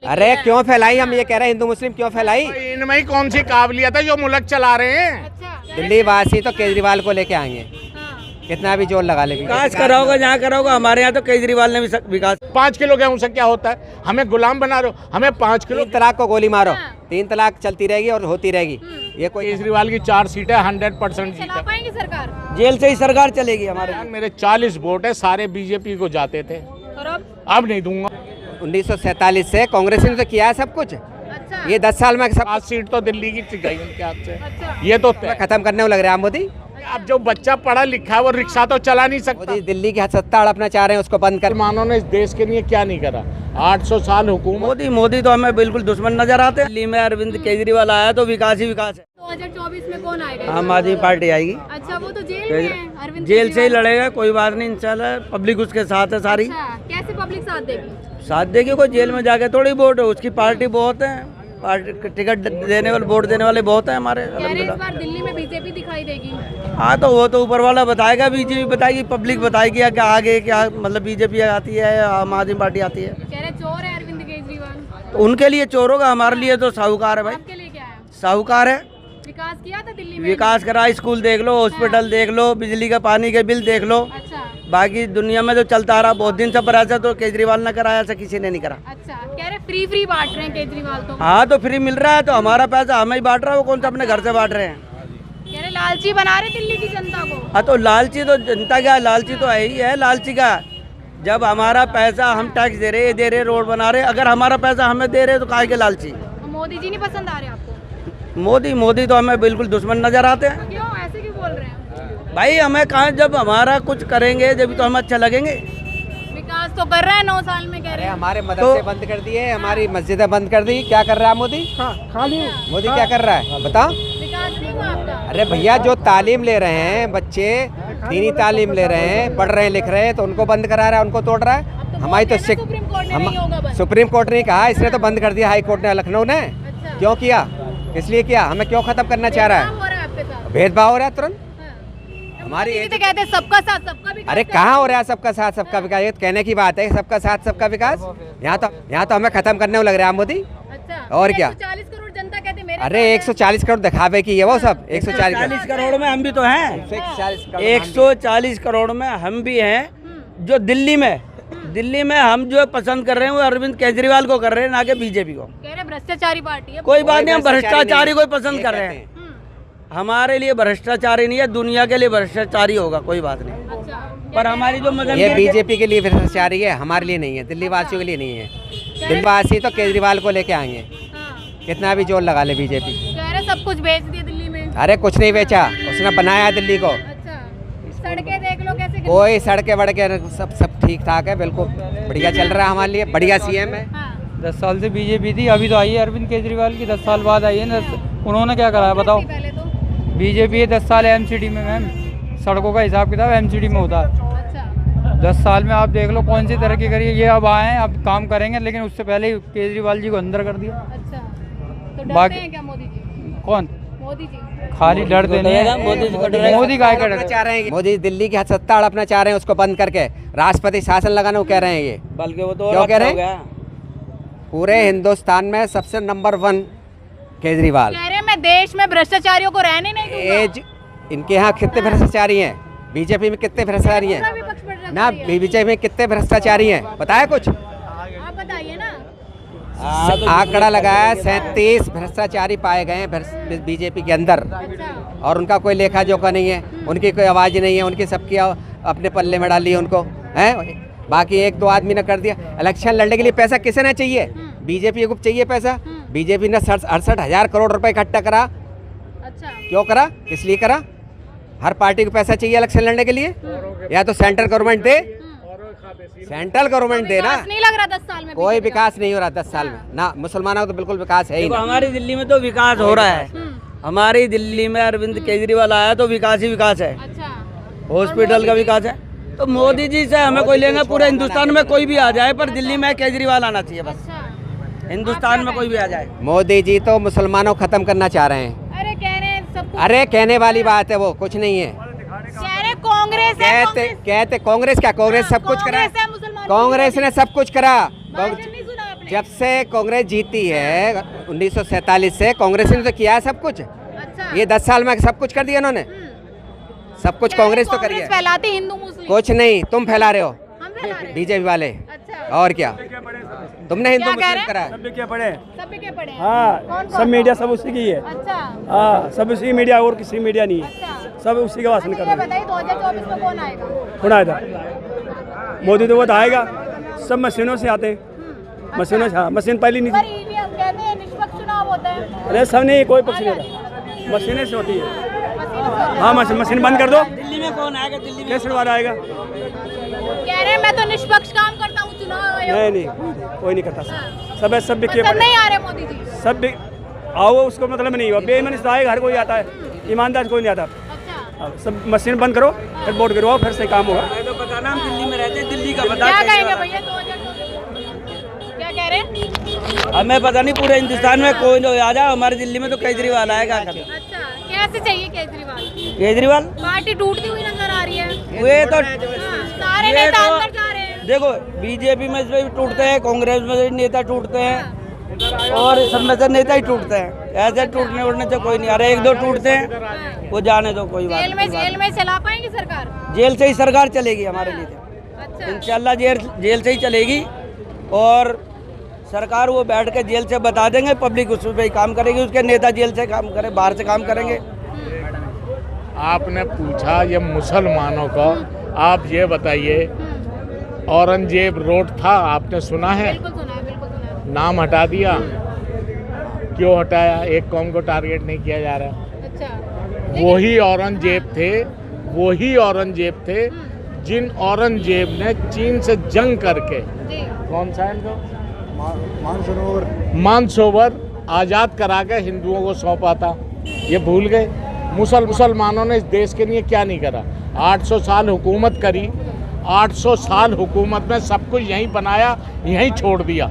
अरे क्यों फैलाई, हम ये कह रहे हैं हिंदू मुस्लिम क्यों फैलाई। इनमें ही कौन सी काबिलियत है जो मुल्क चला रहे हैं। अच्छा। दिल्ली वासी तो केजरीवाल को लेके आएंगे, हाँ। कितना भी जोर लगा ले। विकास करा होगा जहाँ करा होगा, हमारे यहाँ तो केजरीवाल ने भी विकास। 5 किलो गेहूं से क्या होता है, हमें गुलाम बना रहे हो। हमें 5 किलो 3 तलाक को गोली मारो, हाँ। 3 तलाक चलती रहेगी और होती रहेगी। ये कोई केजरीवाल की 4 सीटें 100% चला जीता। पाएंगे सरकार? जेल से ही सरकार चलेगी हमारे। मेरे 40 वोट है, सारे बीजेपी को जाते थे, और अब नहीं दूंगा। 1947 से कांग्रेस ने तो किया है सब कुछ। अच्छा। ये 10 साल में सब 5 सीट तो दिल्ली की गई उनके हाथ से। अच्छा। ये तो तय। खत्म करने को लग रहा है मोदी। अब जो बच्चा पढ़ा लिखा है वो रिक्शा तो चला नहीं सकता। मोदी दिल्ली की सत्ता हड़पना चाह रहे हैं, उसको बंद कर। मुसलमानों ने इस देश के लिए क्या नहीं करा। 800 साल हुकूमत। मोदी तो हमें बिल्कुल दुश्मन नजर आते हैं। दिल्ली में अरविंद केजरीवाल आया तो विकास ही विकास है। 2024 में कौन आएगा? आम आदमी पार्टी आएगी। अच्छा, वो तो जेल में है अरविंद जेल से ही केजरीवाल। लड़ेगा, कोई बात नहीं, इंशाल्लाह पब्लिक उसके साथ है सारी। अच्छा, कैसे पब्लिक साथ देगी? साथ देगी, कोई जेल में जाके थोड़ी वोट है, उसकी पार्टी बहुत है, पार्टी टिकट देने वाले वोट देने वाले बहुत हैं हमारे। कह रहे हैं इस अल्हम्दुलिल्लाह। बार दिल्ली में बीजेपी दिखाई देगी। हाँ तो वो तो ऊपर वाला बताएगा, बीजेपी बताएगी, पब्लिक बताएगी क्या आगे क्या, मतलब बीजेपी आती है या आम आदमी पार्टी आती है। कह रहे चोर है अरविंद केजरीवाल। तो उनके लिए चोर होगा, हमारे लिए तो साहूकार है भाई। आपके लिए क्या है? साहूकार है, विकास किया था दिल्ली में? विकास करा, स्कूल देख लो, हॉस्पिटल देख लो, बिजली का पानी के बिल देख लो। अच्छा। बाकी दुनिया में तो चलता आ रहा बहुत दिन से, पर ऐसा तो केजरीवाल ने कराया, ऐसा किसी ने नहीं करा। अच्छा, कह रहे फ्री बांट रहे हैं केजरीवाल तो। हाँ तो फ्री मिल रहा है तो हमारा पैसा हमें ही बांट रहा है, वो कौन सा अपने घर से बांट रहे हैं। कह रहे लालची बना रहे दिल्ली की जनता को। हाँ तो लालची तो जनता क्या है, लालची तो है ही है, लालची का। जब हमारा पैसा हम टैक्स दे रहे, ये दे रहे, रोड बना रहे, अगर हमारा पैसा हमें दे रहे तो काहे के लालची। तो मोदी जी नहीं पसंद आ रहे आपको? मोदी तो हमें बिल्कुल दुश्मन नजर आते हैं क्यों, ऐसे क्यों बोल रहे हैं? भाई। हमें कहाँ, जब हमारा कुछ करेंगे जब तो हमें अच्छा लगेंगे। विकास तो कर रहे हैं 9 साल में, कह अरे रहे हैं। हमारे मदरसे बंद कर दिए, हमारी मस्जिदें बंद कर दी। क्या कर रहा है मोदी? खाली मोदी क्या कर रहा है बताओ? विकास नहीं हुआ आपका? अरे भैया, जो तालीम ले रहे हैं बच्चे, दीनी तालीम ले रहे हैं, पढ़ रहे हैं, लिख रहे हैं, तो उनको बंद करा रहा है, उनको तोड़ रहा है। हमारी तो सुप्रीम कोर्ट ने नहीं होगा बंद। सुप्रीम कोर्ट ने कहा, इसने तो बंद कर दिया हाई कोर्ट ने, लखनऊ ने। अच्छा। क्यों किया, इसलिए किया, हमें क्यों खत्म करना चाह रहा भेदभाव है? हो रहा है आपके साथ। भेदभाव हो रहा है तुरंत। हाँ। हमारी मोदी जी तो कहते हैं सबका साथ सबका विकास। अरे कहाँ हो रहा है सबका साथ सबका विकास? ये तो कहने की बात है, सबका साथ सबका विकास। यहाँ तो हमें खत्म करने को लग रहा है मोदी। अच्छा, और क्या? 140 करोड़ जनता कहते हैं मेरे अरे साथ है। 140 करोड़ दिखावे की है वो सब। 140 करोड़ में हम भी तो हैं। 140 करोड़ में हम भी हैं। जो दिल्ली में हम जो पसंद कर रहे हैं वो अरविंद केजरीवाल को कर रहे हैं, ना कि बीजेपी को। कह रहे भ्रष्टाचारी पार्टी है। कोई बात नहीं, हम भ्रष्टाचारी भ्रष्टाचारी को नहीं, पसंद ये कर रहे कहते हैं। हमारे लिए भ्रष्टाचारी नहीं है, दुनिया के लिए भ्रष्टाचारी होगा, कोई बात नहीं। अच्छा। पर हमारी जो मजहब ये बीजेपी के लिए भ्रष्टाचारी है, हमारे लिए नहीं है, दिल्ली वासियों के लिए नहीं है। दिल्ली वासी तो केजरीवाल को लेके आएंगे, हाँ। कितना भी जोर लगा ले बीजेपी। कह रहे सब कुछ बेच दिया दिल्ली में। अरे कुछ नहीं बेचा, उसने बनाया दिल्ली को। अच्छा, सड़कें देख लो कैसे। कोई सड़के वड़के सब ठीक ठाक है, बिल्कुल बढ़िया चल रहा है हमारे लिए, बढ़िया सीएम है। हाँ। 10 साल से बीजेपी थी, अभी तो आई है अरविंद केजरीवाल की, 10 साल बाद आई है ना। उन्होंने क्या करा है बताओ? पहले तो। बीजेपी है 10 साल एमसीडी में मैम, सड़कों का हिसाब किताब एमसीडी में होता है। अच्छा। 10 साल में आप देख लो कौन सी तरक्की करी है। ये अब आए हैं, अब काम करेंगे, लेकिन उससे पहले ही केजरीवाल जी को अंदर कर दिया। अच्छा, तो डरते बाकी- हैं क्या मोदी जी? कौन? मोदी जी। खाली डरते नहीं है। मोदी काय का डर? चाह रहे हैं मोदी दिल्ली की सत्ता हड़पना चाह रहे हैं, उसको बंद करके राष्ट्रपति शासन लगाना वो कह रहे हैं। ये बल्कि वो तो क्यों कह रहे हैं? हैं? पूरे हिंदुस्तान में सबसे नंबर 1 केजरीवाल। कह रहे हैं मैं देश में भ्रष्टाचारियों को रहने नहीं दूंगा। एज इनके यहाँ कितने भ्रष्टाचारी हैं? बीजेपी में कितने भ्रष्टाचारी पूरा हैं? विपक्ष भ्रष्टाचारी ना है। बीजेपी में कितने भ्रष्टाचारी हैं बताया कुछ? आप बताइए ना। आंकड़ा लगाया 37 भ्रष्टाचारी पाए गए हैं बीजेपी के अंदर, अच्छा। और उनका कोई लेखा जोखा नहीं है, उनकी कोई आवाज़ नहीं है, उनकी सबकी अपने पल्ले में डाली है उनको, हैं? बाकी 1-2 आदमी ने कर दिया। इलेक्शन लड़ने के लिए पैसा किसे ना चाहिए? बीजेपी को चाहिए पैसा। बीजेपी ने 68,000 करोड़ रुपए इकट्ठा करा। अच्छा। क्यों करा, किस लिए करा? हर पार्टी को पैसा चाहिए इलेक्शन लड़ने के लिए, या तो सेंट्रल गवर्नमेंट दे, सेंट्रल गवर्नमेंट दे ना। विकास नहीं लग रहा 10 साल में। कोई बीजेपी का। विकास नहीं हो रहा 10 साल में ना, मुसलमानों का तो बिल्कुल विकास है ही देखो ना। हमारी दिल्ली में तो विकास हो रहा है। हमारी दिल्ली में अरविंद केजरीवाल आया तो विकास ही विकास है, अच्छा। हॉस्पिटल का विकास है। तो मोदी जी से हमें कोई लेंगे, पूरे हिंदुस्तान में कोई भी आ जाए, पर दिल्ली में केजरीवाल आना चाहिए बस। अच्छा। हिंदुस्तान में कोई भी आ जाए। मोदी जी तो मुसलमानों को खत्म करना चाह रहे हैं। अरे कह रहे हैं सब कुछ। अरे कहने वाली बात है, वो कुछ नहीं है। कह रहे कांग्रेस है। कहते कांग्रेस क्या, कांग्रेस सब कुछ करा। कांग्रेस है मुसलमान। कांग्रेस ने सब कुछ करा। भाषण नहीं सुना आपने? आपने? जब से कांग्रेस जीती है 1947 से कांग्रेस ने तो किया है सब कुछ। अच्छा। ये 10 साल में सब कुछ कर दिया इन्होंने, सब कुछ कांग्रेस तो करी है। फैलाते हिंदू मुस्लिम। कुछ नहीं, तुम फैला रहे हो, हम फैला रहे हैं। बीजेपी वाले। अच्छा। और क्या तुमने हिंदू क्या कह रहे मुस्लिम हैं? करा है? सब क्या पड़े सब भी क्या पढ़े हैं? हाँ कौन सब मीडिया सब उसी की है। अच्छा। हाँ सब उसी की मीडिया और किसी मीडिया नहीं है, अच्छा। सब उसी का भाषण कर अच्छा, ये रहे हैं। बताइए 2024 में कौन आएगा? कौन आया था? मोदी तो वो तो आएगा, सब मशीनों से आते हैं, मशीनों से। हाँ मशीन पहली नहीं पर थी। ईवीएम कहते हैं निष्पक्ष चुनाव होता है। अरे सब नहीं, कोई पक्ष नहीं होता, मशीनें से होती है। हाँ मशीन बंद कर दो, दिल्ली में कौन आएगा? दिल्ली में कैसे दोबारा आएगा? कह रहे हैं मैं तो निष्पक्ष काम करता हूँ चुनाव आयोग। नहीं कोई नहीं करता, सब बिके पसंद पड़े, नहीं आ रहे मोदी जी। सब आओ उसको मतलब नहीं हुआ, बेईमानी से आएगा, हर कोई आता है, ईमानदार से कोई नहीं आता। अच्छा। अब सब मशीन बंद करो, फिर वोट गिरवाओ, फिर से काम होगा। तो बताना हम दिल्ली में रहते हैं, दिल्ली का बता। क्या कहेंगे भैया 2024? क्या कह रहे हैं? हमें पता नहीं, पूरे हिंदुस्तान में कोई नहीं आ जाए, हमारे दिल्ली में तो केजरीवाल आएगा। अच्छा, कैसे चाहिए केजरीवाल? केजरीवाल पार्टी टूटती हुई नजर आ रही है। वे तो हाँ, सारे ये नेता तो- अंदर जा रहे हैं। देखो, बीजेपी में से भी टूटते हैं, कांग्रेस में से भी नेता टूटते हैं, और सब में से नेता ही टूटते हैं। ऐसे टूटने उड़ने से कोई नहीं आ रहा, एक दो टूटते हैं, वो जाने दो, कोई बात जेल में चला पाएंगे सरकार? जेल से ही सरकार चलेगी हमारे लिए तो। अच्छा। इंशाल्लाह जेल से ही चलेगी, और सरकार वो बैठ के जेल से बता देंगे, पब्लिक उस पे ही काम करेगी, उसके नेता जेल से काम करे, बाहर से काम करेंगे। आपने पूछा ये मुसलमानों का, आप ये बताइए औरंगजेब रोड था, आपने सुना है? बिल्कुल सुना है, बिल्कुल सुना है। नाम हटा दिया, क्यों हटाया? एक कौम को टारगेट नहीं किया जा रहा। अच्छा। वही औरंगजेब थे जिन औरंगजेब ने चीन से जंग करके, जी। कौन सा है इनको, मानसरोवर आज़ाद करा के हिंदुओं को सौंपा था। ये भूल गए? मुसलमानों ने इस देश के लिए क्या नहीं करा? 800 साल हुकूमत करी, 800 साल हुकूमत में सब कुछ यहीं बनाया, यहीं छोड़ दिया।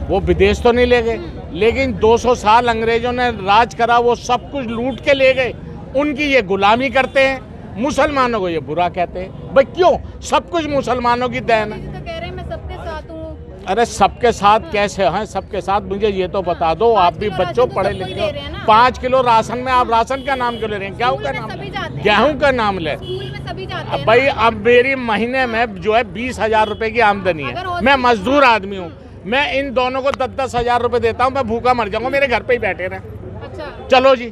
वो विदेश तो नहीं ले गए, लेकिन 200 साल अंग्रेजों ने राज करा, वो सब कुछ लूट के ले गए। उनकी ये गुलामी करते हैं, मुसलमानों को ये बुरा कहते हैं। भाई क्यों? सब कुछ मुसलमानों की देन है। तो कह रहे हैं मैं सबके साथ हूँ। अरे सबके साथ कैसे हैं? सबके साथ मुझे ये तो बता दो, आप भी बच्चों पढ़े लिखे हो। 5 किलो राशन में आप राशन का नाम क्यों ले रहे हैं? गेहूँ का नाम, गेहूँ का नाम ले। स्कूल में सभी जाते हैं भाई ना। अब मेरी महीने में जो है 20,000 रुपए की आमदनी है, मैं मजदूर आदमी हूँ, मैं इन दोनों को 10-10 हजार रुपए देता हूँ, मैं भूखा मर जाऊंगा, मेरे घर पे ही बैठे रहे। अच्छा। चलो जी,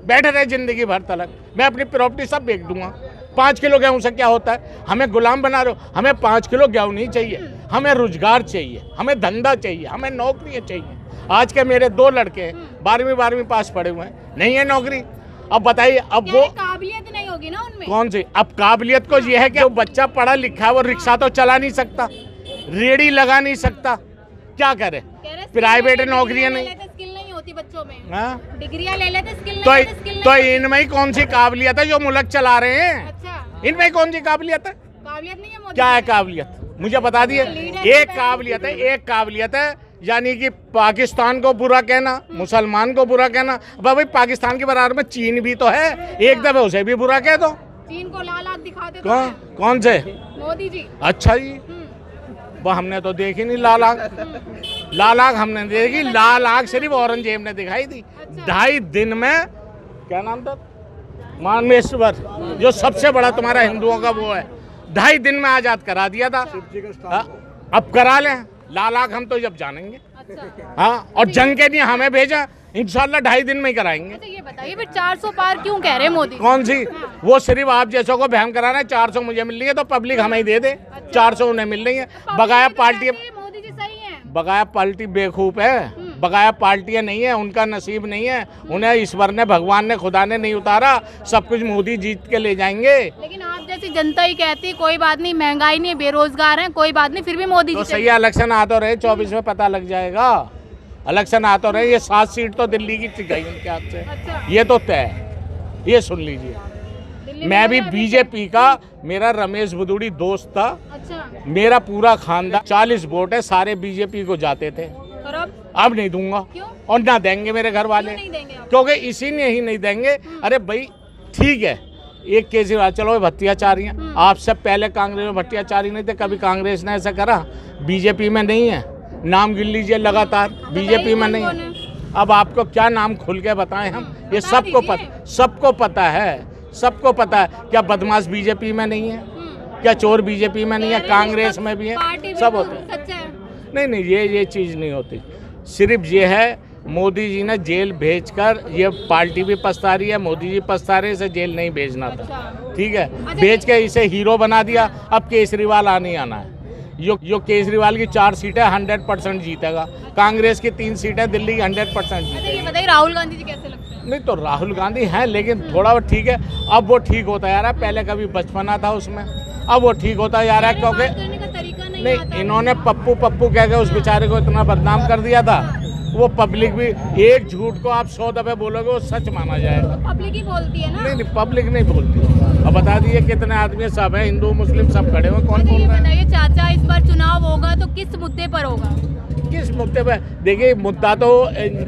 बैठे रहे जिंदगी भर तलक, मैं अपनी प्रॉपर्टी सब बेच दूंगा। 5 किलो गेहूं से क्या होता है? हमें गुलाम बना रहे हो। हमें 5 किलो गेहूं नहीं चाहिए, हमें रोजगार चाहिए, हमें धंधा चाहिए, हमें नौकरी चाहिए। आज के मेरे 2 लड़के 12वीं पास पढ़े हुए हैं, नहीं है नौकरी। अब बताइए, अब वो काबिलियत नहीं होगी ना उनमें। कौन सी? अब काबिलियत को ये है कि वो बच्चा पढ़ा लिखा है, वो रिक्शा तो चला नहीं सकता, रेड़ी लगा नहीं सकता, क्या करे? प्राइवेट नौकरियां नहीं, स्किल नहीं होती बच्चों में। हाँ? डिग्रियां ले लेते, स्किल नहीं होती, स्किल तो नहीं इनमें ही कौन सी काबिलियत है जो मुल्क चला रहे हैं? अच्छा। इनमें कौन सी काबिलियत है? काबिलियत नहीं है मोदी। क्या है काबिलियत? मुझे बता दिए। एक काबिलियत है यानी कि पाकिस्तान को बुरा कहना, मुसलमान को बुरा कहना। भाई पाकिस्तान के बराबर में चीन भी तो है, एक दफे उसे भी बुरा कह दो। चीन को लाल आग दिखाते तो कौन से? मोदी जी। अच्छा जी, वो हमने तो देखी नहीं लाल आग हमने देखी। लाल आग सिर्फ औरंगजेब ने दिखाई थी। 2.5 दिन में, क्या नाम था, मानवेश्वर, जो सबसे बड़ा तुम्हारा हिंदुओं का वो है, 2.5 दिन में आजाद करा दिया था। अब करा लें लाल आग, हम तो जब जानेंगे। हाँ, और जंग के लिए हमें भेजा, इंशाल्लाह 2.5 दिन में ही कराएंगे। अच्छा ये बताइए फिर 400 पार क्यों कह रहे हैं मोदी? कौन सी? वो सिर्फ आप जैसों को बहम कराना है। 400 मुझे मिल रही है तो पब्लिक हमें ही दे दे। 400 उन्हें मिल रही है। बगाया पार्टी, मोदी जी सही है। बगाया पार्टी बेवकूफ है। बगाया पार्टियां नहीं है, उनका नसीब नहीं है। उन्हें ईश्वर ने, भगवान ने, खुदा ने नहीं उतारा। सब कुछ मोदी जीत के ले जाएंगे। लेकिन आप जैसी जनता ही कहती है कोई बात नहीं, महंगाई नहीं है, बेरोजगार है, कोई बात नहीं, फिर भी मोदी तो जी सही है, इलेक्शन आ तो रहे, 24 में पता लग जाएगा। इलेक्शन आ तो रहे, ये 7 सीट तो दिल्ली की गई उनके हाथ से। अच्छा। ये तो तय है, ये सुन लीजिए। मैं भी में बीजेपी का, मेरा रमेश बुदूड़ी दोस्त था। अच्छा। मेरा पूरा खानदान, 40 वोट है, सारे बीजेपी को जाते थे। और अब नहीं दूंगा। क्यों? और ना देंगे मेरे घर वाले, नहीं देंगे आप? क्योंकि इसी ने ही नहीं देंगे। अरे भाई ठीक है, एक केजरीवाल, चलो भट्टियाचारी हैं, आपसे पहले कांग्रेस में भट्टियाचारी नहीं थे, कभी कांग्रेस ने ऐसा करा? बीजेपी में नहीं है, नाम गिन लीजिए लगातार, बीजेपी में नहीं है। अब आपको क्या नाम खुल के बताएं हम, ये सबको पता है, सबको पता है। क्या बदमाश बीजेपी में नहीं है, क्या चोर बीजेपी में नहीं है, कांग्रेस में भी है, सब होते हैं। नहीं ये चीज़ नहीं होती। सिर्फ ये है मोदी जी ने जेल भेजकर, ये पार्टी भी पछता रही है, मोदी जी पछता रहे, इसे जेल नहीं भेजना था, ठीक है। भेज के इसे हीरो बना दिया। अब केजरीवाल आने आना है। यो केजरीवाल की 4 सीटें 100% जीतेगा, कांग्रेस की 3 सीटें दिल्ली की 100% जीतेगी। ये बताइए राहुल गांधी जी कैसे लगते हैं? नहीं तो राहुल गांधी हैं, लेकिन थोड़ा ठीक है, अब वो ठीक होता जा रहा है। पहले कभी बचपना था उसमें, अब वो ठीक होता जा रहा है, क्योंकि नहीं इन्होंने पप्पू कह के उस बेचारे को इतना बदनाम कर दिया था। वो पब्लिक भी, एक झूठ को आप 100 दफे बोलोगे वो सच माना जाएगा। पब्लिक ही बोलती है ना। नहीं पब्लिक नहीं बोलती। अब बता दीजिए कितने आदमी सब है, हिंदू मुस्लिम सब खड़े हुए, कौन बोल रहा है? बताइए चाचा, इस बार चुनाव होगा तो किस मुद्दे पर होगा? किस मुद्दे पे? देखिए मुद्दा तो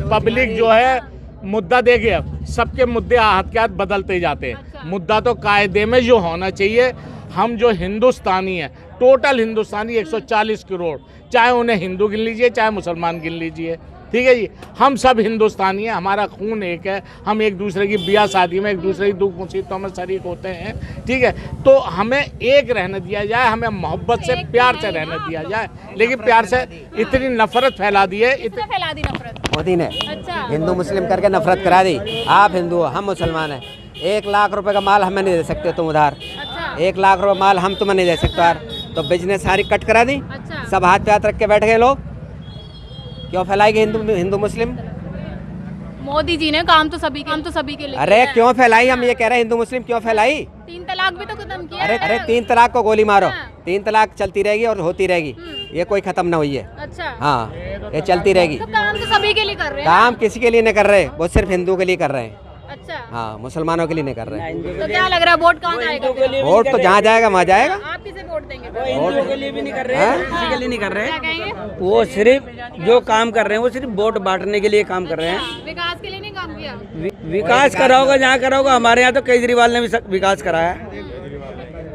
पब्लिक जो है मुद्दा देखिए, सबके मुद्दे हाथ के हाथ बदलते जाते हैं। मुद्दा तो कायदे में जो होना चाहिए, हम जो हिंदुस्तानी है, टोटल हिंदुस्तानी 140 करोड़, चाहे उन्हें हिंदू गिन लीजिए चाहे मुसलमान गिन लीजिए, ठीक है जी, हम सब हिंदुस्तानी हैं, हमारा खून एक है, हम एक दूसरे की ब्याह शादी में, एक दूसरे की दुख मुसीबतों में शरीक होते हैं, ठीक है। तो हमें एक रहने दिया जाए, हमें मोहब्बत से प्यार से रहने दिया जाए, लेकिन प्यार से इतनी नफरत फैला दी है। फैला दी नफरत मोदी ने अच्छा। हिंदू मुस्लिम करके नफरत करा दी। आप हिंदू हो, हम मुसलमान हैं। 1 लाख रुपए का माल हमें नहीं दे सकते तुम उधार, 1 लाख रुपए माल हम तुम्हें नहीं दे सकते यार। तो बिजनेस सारी कट करा दी, सब हाथ पे हाथ रख के बैठ गए लोग। क्यों फैलाएगी हिंदू मुस्लिम? मोदी जी ने काम तो सभी के लिए। अरे क्यों फैलाई? हम ये कह रहे हैं हिंदू मुस्लिम क्यों फैलाई? 3 तलाक भी तो खत्म किया। अरे 3 तलाक को गोली मारो, 3 तलाक चलती रहेगी और होती रहेगी, ये कोई खत्म ना हुई है। अच्छा हाँ, ये चलती रहेगी। तो काम तो सभी के लिए कर रहे हैं। काम किसी के लिए नहीं कर रहे, वो सिर्फ हिंदू के लिए कर रहे हैं। अच्छा हाँ, मुसलमानों के लिए नहीं कर रहे। तो क्या लग रहा है वोट कहाँ जाएगा? वोट तो जहाँ जाएगा वहाँ जाएगा। आप किसे वोट देंगे? हिंदुओं के लिए भी नहीं कर रहे हैं, किसी के लिए नहीं कर रहे क्या हैं। कहेंगे? वो सिर्फ जो काम कर रहे हैं वो सिर्फ वोट बांटने के लिए काम कर रहे हैं। विकास के लिए नहीं काम किया। विकास करा होगा जहाँ करा होगा। हमारे यहाँ तो केजरीवाल ने भी विकास कराया है,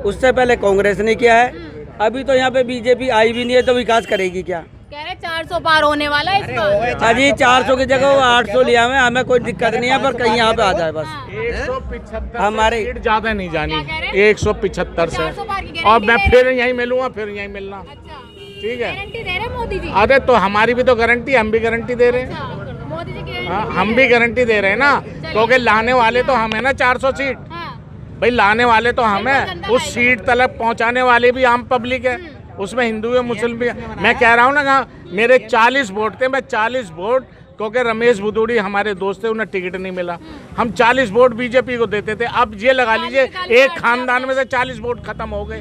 उससे पहले कांग्रेस ने किया है। अभी तो यहाँ पे बीजेपी आई भी नहीं है, तो विकास करेगी क्या? कह रहे 400 पार होने वाला है इस बार। अजी 400 की जगह वो 800 लिया हुआ है, हमें कोई दिक्कत नहीं है, पर कहीं यहाँ पे आ जाए बस। 175 हमारे सीट ज्यादा नहीं जानी, क्या कह रहे हैं? 175 से। 400 पार की और मैं गारंटी फिर यहीं मिलूंगा, फिर यहीं मिलना, अच्छा ठीक है। गारंटी दे रहे हैं मोदी जी। अरे तो हमारी भी तो गारंटी, हम भी गारंटी दे रहे हैं। अच्छा, मोदी जी की हाँ, हम भी गारंटी दे रहे हैं ना, क्योंकि लाने वाले तो हम है ना 400 सीट। हाँ, भाई लाने वाले तो हम जनता है, उस सीट तक पहुंचाने वाले भी आम पब्लिक है, उसमें हिंदू है मुस्लिम भी है। मैं कह रहा हूँ ना, मेरे 40 वोट थे, मैं 40 वोट, क्योंकि रमेश भुदूड़ी हमारे दोस्त थे, उन्हें टिकट नहीं मिला, हम 40 वोट बीजेपी को देते थे। अब ये लगा लीजिए एक खानदान में से 40 वोट खत्म हो गए,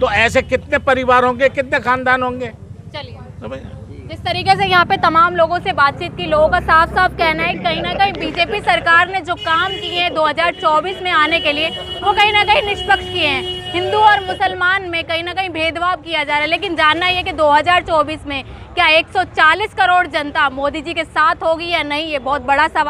तो ऐसे कितने परिवार होंगे, कितने खानदान होंगे? चलिए जिस तरीके से यहाँ पे तमाम लोगों से बातचीत की, लोगों का साफ साफ कहना है कहीं ना कहीं बीजेपी सरकार ने जो काम किए हैं 2024 में आने के लिए, वो कहीं ना कहीं निष्पक्ष किए हैं। हिंदू और मुसलमान में कहीं ना कहीं भेदभाव किया जा रहा है, लेकिन जानना ये कि 2024 में क्या 140 करोड़ जनता मोदी जी के साथ होगी या नहीं, ये बहुत बड़ा सवाल